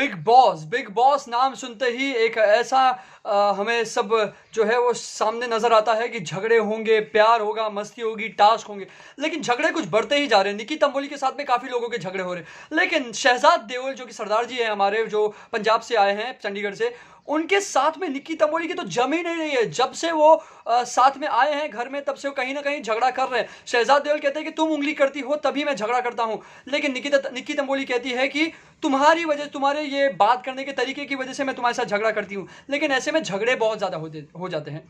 Big boss नाम सुनते ही एक ऐसा हमें सब जो है वो सामने नजर आता है कि झगड़े होंगे, प्यार होगा, मस्ती होगी, टास्क होंगे। लेकिन झगड़े कुछ बढ़ते ही जा रहे हैं। निकी तंबोली के साथ में काफी लोगों के झगड़े हो रहे हैं, लेकिन शहजाद देओल जो कि सरदार जी हैं हमारे, जो पंजाब से आए हैं, चंडीगढ़ से, उनके साथ में निक्की तंबोली की तो जम ही नहीं रही है। जब से वो साथ में आए हैं घर में, तब से वो कहीं ना कहीं झगड़ा कर रहे हैं। शहजाद देओल कहते हैं कि तुम उंगली करती हो तभी मैं झगड़ा करता हूं, लेकिन निक्की तंबोली कहती है कि तुम्हारी वजह, तुम्हारे ये बात करने के तरीके की वजह से मैं तुम्हारे साथ झगड़ा करती हूँ। लेकिन ऐसे में झगड़े बहुत ज्यादा हो जाते हैं।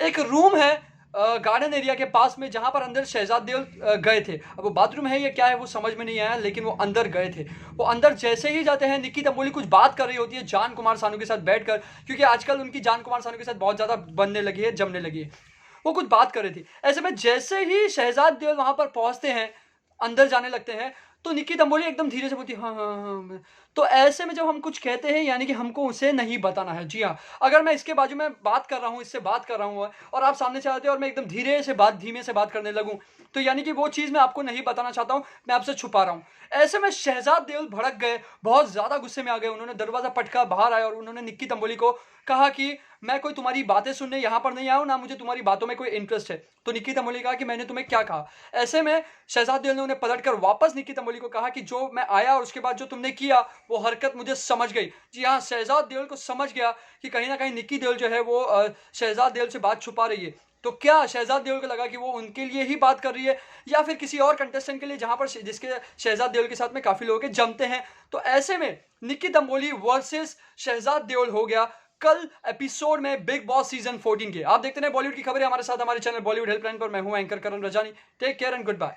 एक रूम है गार्डन एरिया के पास में, जहां पर अंदर शहजाद देओल गए थे। अब वो बाथरूम है या क्या है वो समझ में नहीं आया, लेकिन वो अंदर गए थे। वो अंदर जैसे ही जाते हैं, निक्की तंबोली कुछ बात कर रही होती है जान कुमार सानू के साथ बैठकर, क्योंकि आजकल उनकी जान कुमार सानू के साथ बहुत ज्यादा बनने लगी है, जमने लगी है। वो कुछ बात कर रही थी। ऐसे में जैसे ही शहजाद देओल वहां पर पहुंचते हैं, अंदर जाने लगते हैं, तो निक्की तंबोली एकदम धीरे से बोलती है, हाँ हाँ हाँ तो ऐसे में जब हम कुछ कहते हैं, यानी कि हमको उसे नहीं बताना है। जी हाँ, अगर मैं इसके बाजू में बात कर रहा हूँ, इससे बात कर रहा हूँ, और आप सामने से आते हो और मैं एकदम धीमे से बात करने लगूँ, तो यानी कि वो चीज़ मैं आपको नहीं बताना चाहता हूँ, मैं आपसे छुपा रहा हूँ। ऐसे में शहजाद देओल भड़क गए, बहुत ज़्यादा गुस्से में आ गए। उन्होंने दरवाज़ा पटका, बाहर आए और उन्होंने निक्की तंबोली को कहा कि मैं कोई तुम्हारी बातें सुनने यहाँ पर नहीं आया हूँ, ना मुझे तुम्हारी बातों में कोई इंटरेस्ट है। तो निक्की तंबोली कहा कि मैंने तुम्हें क्या कहा। ऐसे में शहजाद देओल ने उन्हें पलटकर वापस निक्की तंबोली को कहा कि जो मैं आया और उसके बाद जो तुमने किया, वो हरकत मुझे समझ गई। जी हाँ, शहजाद देओल को समझ गया कि कहीं ना कहीं निक्की देओल जो है वो शहजाद देओल से बात छुपा रही है। तो क्या शहजाद देओल को लगा कि वो उनके लिए ही बात कर रही है, या फिर किसी और कंटेस्टेंट के लिए, जहां पर जिसके शहजाद देओल के साथ में काफी लोगों के जमते हैं। तो ऐसे में निक्की तंबोली वर्सेस शहजाद देओल हो गया कल एपिसोड में बिग बॉस सीजन 14 के। आप देखते हैं बॉलीवुड की खबरें हमारे साथ हमारे चैनल बॉलीवुड हेल्पलाइन पर। मैं हूं anchor Karan Rajani. Take care and good bye.